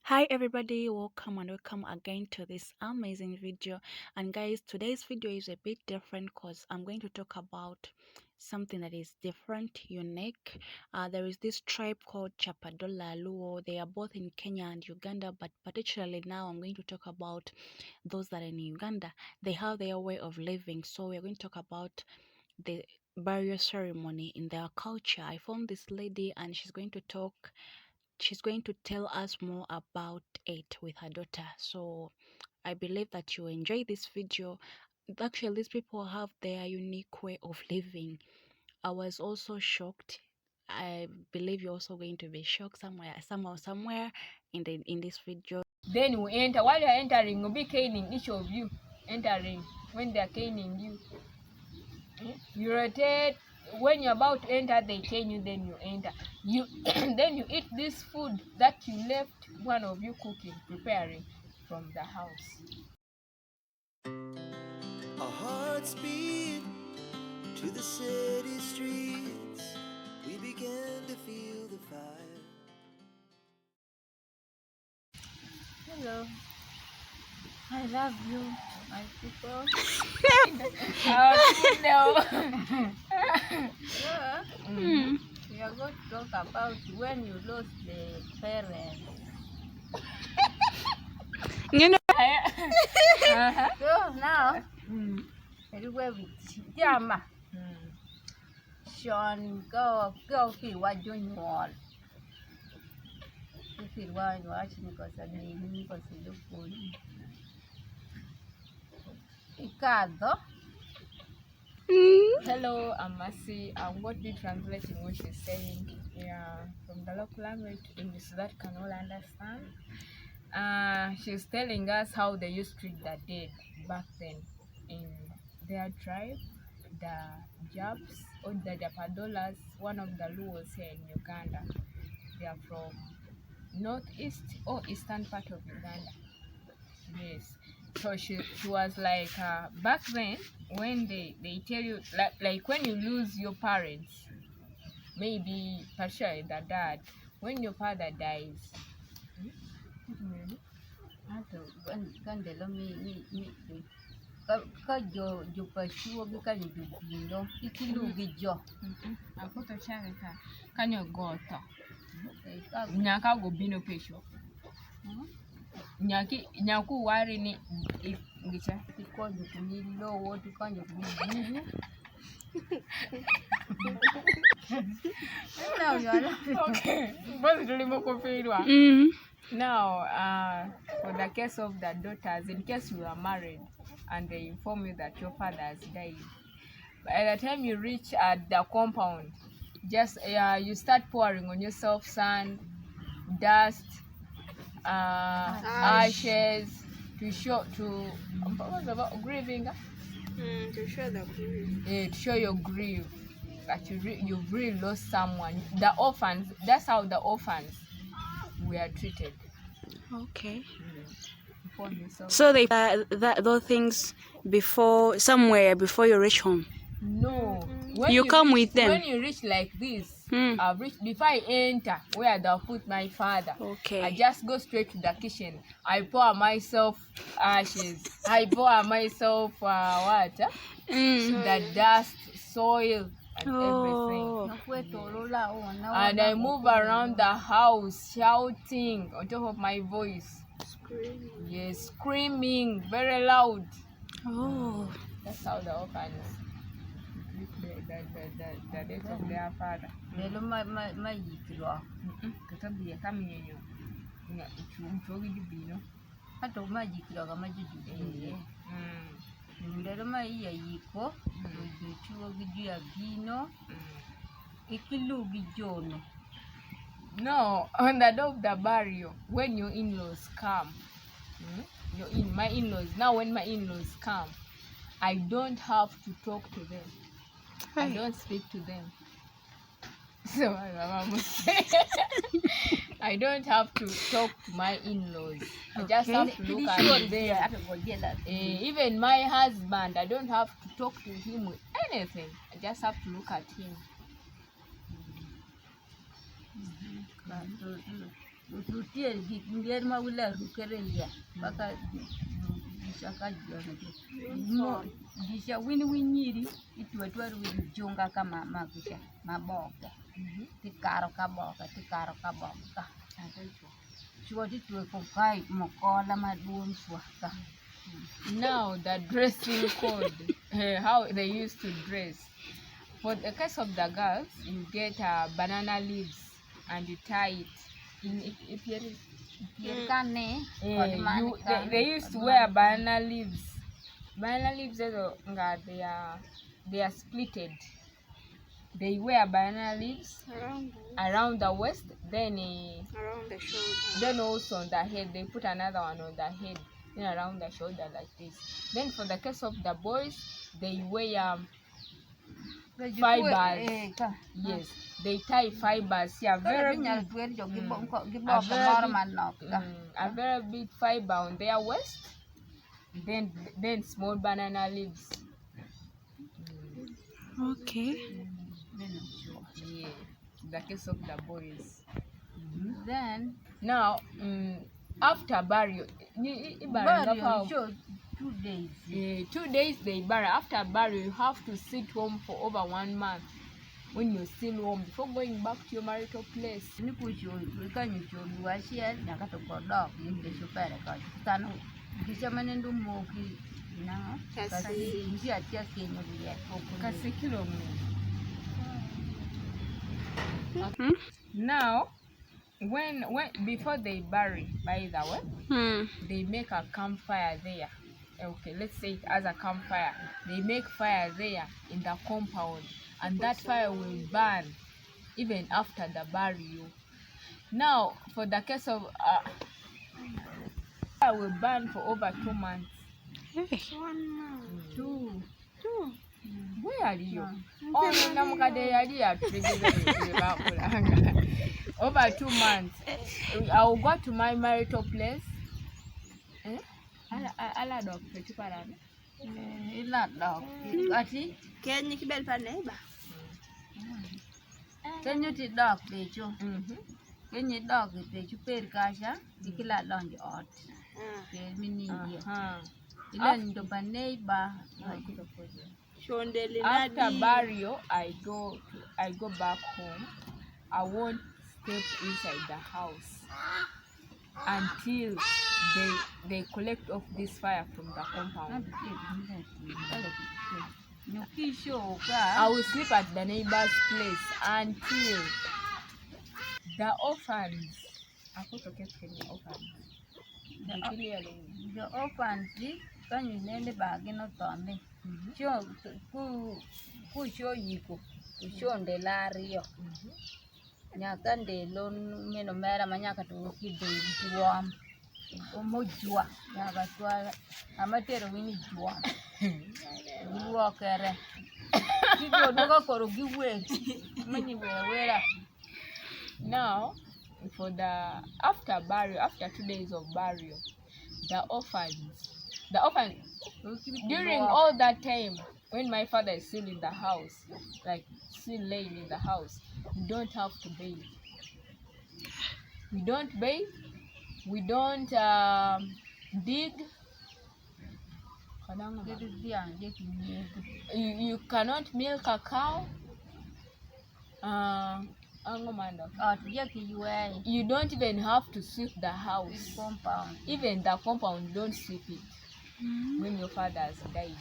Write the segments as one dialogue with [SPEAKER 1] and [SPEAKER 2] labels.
[SPEAKER 1] Hi everybody, welcome and welcome again to this amazing video. And guys, today's video is a bit different because I'm going to talk about something that is different, unique. There is this tribe called Chapadola Luo. They are both in Kenya and Uganda, but particularly now I'm going to talk about those that are in Uganda. They have their way of living, so we're going to talk about the burial ceremony in their culture. I found this lady and she's going to tell us more about it with her daughter. So I believe that you enjoy this video. Actually, these people have their unique way of living. I was also shocked. I believe you're also going to be shocked somewhere in this video.
[SPEAKER 2] Then you enter. While you're entering, you'll be caning each of you entering. When they're caning you, you rotate. When you're about to enter, they cane you, then you enter. You then you eat this food that you left one of you cooking, preparing from the house.
[SPEAKER 3] Our hearts beat to the city streets. We began to feel the fire.
[SPEAKER 2] Hello. I love you, my people. We are going to talk about when you lost the parents.
[SPEAKER 1] You know.
[SPEAKER 2] So now, everywhere we jam. Sean, go feel what you want. You feel what you watching because I mean, because you look good. Ricardo. Hello, I'm Mercy. I'm going to be translating what she's saying from the local language to English so that can all understand. She's telling us how they used to treat the dead back then in their tribe, the Japs or the Japadolas, one of the Luos here in Uganda. They are from northeast or eastern part of Uganda. Yes. So she was like, back then, when they tell you, like when you lose your parents, maybe partially the dad, when your father dies, nyaku wari ni ngicha tikonje kumilo tikonje kumilo. Okay, now for the case of the daughters, in case you are married and they inform you that your father has died, by the time you reach at the compound, just you start pouring on yourself sand, dust, ashes to show grieving.
[SPEAKER 1] To show the grief.
[SPEAKER 2] To show your grief that you've really lost someone. The orphans, that's how the orphans were treated.
[SPEAKER 1] Okay.
[SPEAKER 2] Mm.
[SPEAKER 1] So they those things somewhere before you reach home.
[SPEAKER 2] No.
[SPEAKER 1] When you come with them.
[SPEAKER 2] When you reach like this, I've reached before I enter where they'll put my father.
[SPEAKER 1] Okay.
[SPEAKER 2] I just go straight to the kitchen. I pour myself ashes. I pour myself the dust, soil, and everything. And I move around the house shouting on top of my voice.
[SPEAKER 1] Screaming.
[SPEAKER 2] Yes, screaming very loud.
[SPEAKER 1] Oh.
[SPEAKER 2] That's how the orphans the death of their father. No, on the day of the burial, when your in-laws come, my in-laws, now when my in-laws come, I don't have to talk to them. I don't speak to them. So I don't have to talk to my in-laws. I just have to look at them. Even my husband, I don't have to talk to him with anything. I just have to look at him.
[SPEAKER 4] ututie ginger ma wila rukerelia baka shaka jona gisha winyiri itwatwa jonga kama magisha maboke tikaro kaboka chwati twe kokai mokola maduong swaka.
[SPEAKER 2] Now the dressing code, how they used to dress. For the case of the girls, you get banana leaves and you tie it. They used to wear banana leaves. Banana leaves, they are splitted. They wear banana leaves around the waist, then
[SPEAKER 1] Around the shoulder.
[SPEAKER 2] Then also on the head, they put another one on the head, then around the shoulder like this. Then for the case of the boys, they wear fibers. Yes, they tie fibers here. A very big fiber on their waist. Then small banana leaves.
[SPEAKER 1] Okay.
[SPEAKER 2] Yeah, the case of the boys.
[SPEAKER 4] Then
[SPEAKER 2] now after burial,
[SPEAKER 4] 2 days.
[SPEAKER 2] 2 days they bury. After burial, you have to sit home for over 1 month. When you're still home before going back to your marital place. Now, when before they bury, by the way, they make a campfire there. Okay, let's say it as a campfire. They make fire there in the compound, and that fire will burn even after the burial. Now, for the case of fire will burn for over 2 months.
[SPEAKER 1] Hey.
[SPEAKER 4] 2.
[SPEAKER 2] Where are you? Over 2 months. I will go to my marital place. Ala dog
[SPEAKER 4] Ila dog. Ati
[SPEAKER 1] Kenyi kibel pa neighbor.
[SPEAKER 4] Kenyu ti dog pecho. Kenyi dog pecho per kasha dikila long ot. Ke mini ye. Ila ndo pa neighbor.
[SPEAKER 2] After burial, I go back home. I won't step inside the house until they collect off this fire from the compound. I will sleep at the neighbor's place until the orphans.
[SPEAKER 4] The orphans kan you nene bagi no tome. Show ku show yiko. Ku show de lario. Nyaka de lon meno mera manyaka to ki de juam. Omojua nyaka twala amatero wini juam. Walkere. Kigo dogo koro giwe. Mani wera.
[SPEAKER 2] Now, for the after burial, after 2 days of burial, the orphans, during all that time when my father is still in the house, like still laying in the house, we don't have to bathe. We don't bathe. We don't dig. You cannot milk a cow. You don't even have to sweep the house.
[SPEAKER 4] Compound.
[SPEAKER 2] Even the compound, don't sweep it when your father has died.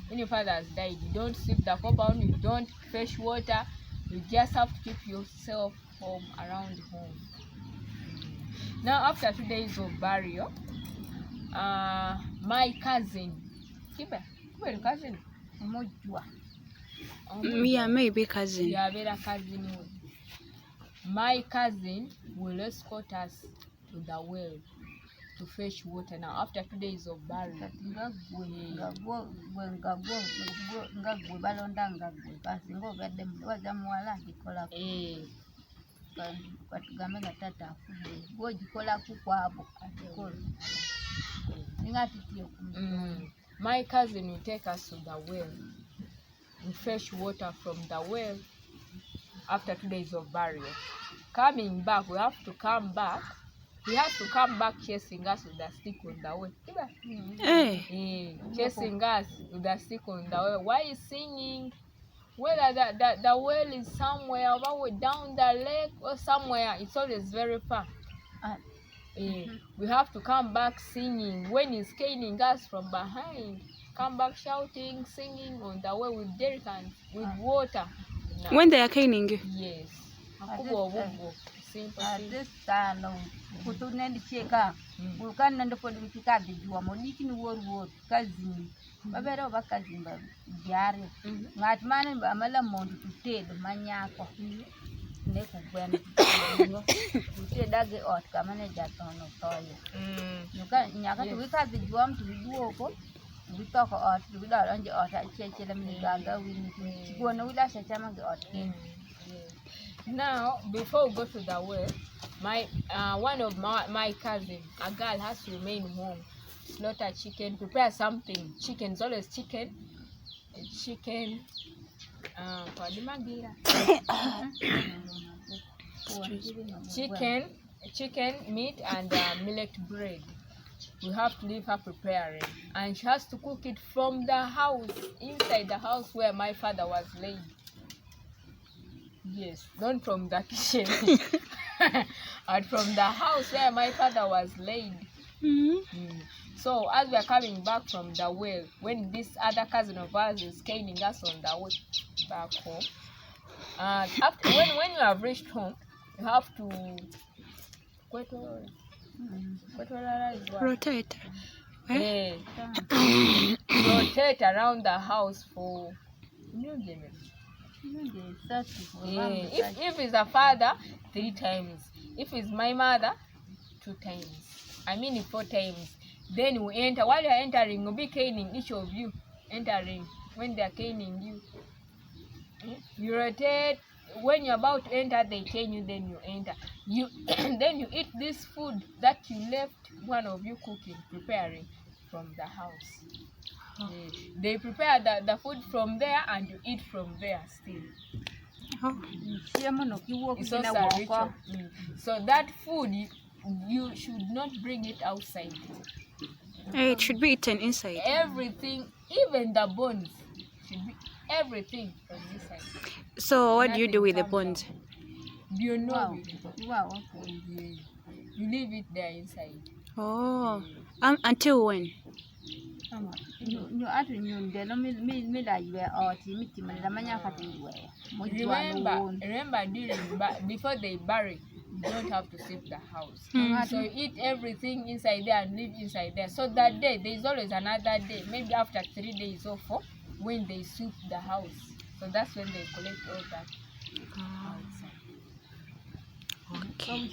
[SPEAKER 2] When your father has died, you don't sweep the compound, you don't fetch water, you just have to keep yourself home, around home. Now, after 2 days of burial, my cousin, cousin,
[SPEAKER 1] Yeah, maybe cousin.
[SPEAKER 2] Yeah, better cousin. My cousin will escort us to the well to fetch water. Now, after 2 days of burial, my cousin will take us to the well. We fetch water from the well. after 2 days of burial. Coming back, we have to come back. He has to come back chasing us with a stick on the way.
[SPEAKER 1] Hey.
[SPEAKER 2] Chasing us with a stick on the way. Why is singing? Whether the well is somewhere down the lake or somewhere, it's always very far. We have to come back singing. When he's caning us from behind, come back shouting, singing on the way with jerrycans, with water.
[SPEAKER 1] When they are caning you?
[SPEAKER 2] Yes. Simple.
[SPEAKER 4] This time, kutu nendi cheka, ulkan nando podi wikika dijua moliki ni wor kazini. Babero ba kazini ba diari. Ngat mane ba amala mondu tutedo manyako. Ne kugwena. Tutedage ot kamane jatono toyo. Nuka nyaka tu wika dijua mtu biduoko. Bitoko ot bidaro anje ot achechele mnigaga wini. Chikuona wila shachama ge ot kin.
[SPEAKER 2] Now, before we go to the well, one of my cousin, a girl, has to remain home, slaughter chicken, prepare something. Chicken's always chicken, chicken, meat, and millet bread. We have to leave her preparing, and she has to cook it from the house, inside the house where my father was laid. Yes, not from the kitchen, but from the house where my father was laid. So as we are coming back from the well, when this other cousin of ours is caning us on the way back home, after when you have reached home, you have to
[SPEAKER 1] rotate.
[SPEAKER 2] Rotate around the house for if it's a father, 3 times. If it's my mother, 2 times. I mean 4 times. Then we enter. While you're entering, we'll be caning each of you. Entering. When they're caning you, you rotate. When you're about to enter, they cane you, then you enter. You then you eat this food that you left one of you cooking, preparing from the house. They prepare the food from there and you eat from there still. It's also a ritual. So that food, you should not bring it outside.
[SPEAKER 1] It should be eaten inside.
[SPEAKER 2] Everything, even the bones, should be everything from inside.
[SPEAKER 1] So what do you do with the bones?
[SPEAKER 2] You know you leave it there inside.
[SPEAKER 1] Oh, until when?
[SPEAKER 2] Remember before they bury, you don't have to sweep the house. So you eat everything inside there and live inside there. So that day, there is always another day, maybe after 3 days or 4, when they sweep the house. So that's when they collect all that outside.
[SPEAKER 1] Okay.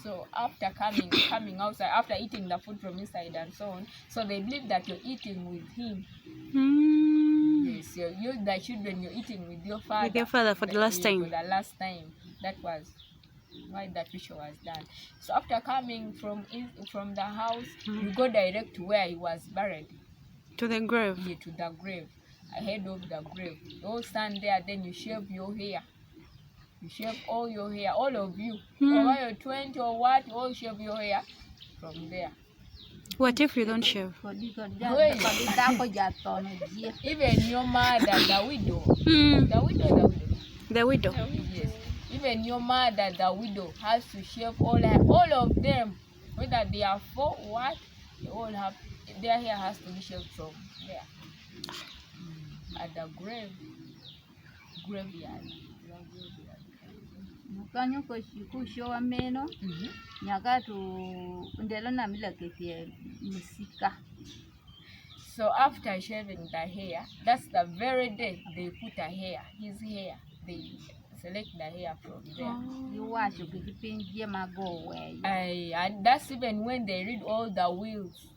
[SPEAKER 2] So after coming outside, after eating the food from inside and so on, so they believe that you're eating with him. Yes, you the children, you're eating with your father.
[SPEAKER 1] With your father for the last time.
[SPEAKER 2] For the last time. That was why that ritual was done. So after coming from the house, you go direct to where he was buried.
[SPEAKER 1] To the grave.
[SPEAKER 2] Yeah, to the grave. Ahead of the grave. You all stand there, then you shave your hair. You shave all your hair, all of you. Whether you're 20 or what, you all shave your hair from there.
[SPEAKER 1] What if you don't shave?
[SPEAKER 2] Even your mother, the widow.
[SPEAKER 1] The widow.
[SPEAKER 2] Yes. Even your mother, the widow, has to shave all of them. Whether they are 4 or what, they all have, their hair has to be shaved from there. At the graveyard. So after shaving the hair, that's the very day they put his hair. They select the hair from there. And that's even when they read all the wills.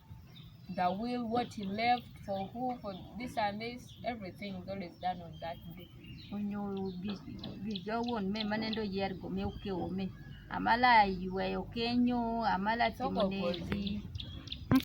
[SPEAKER 2] The will, what he left, for who, for this and this, everything is always done on that day.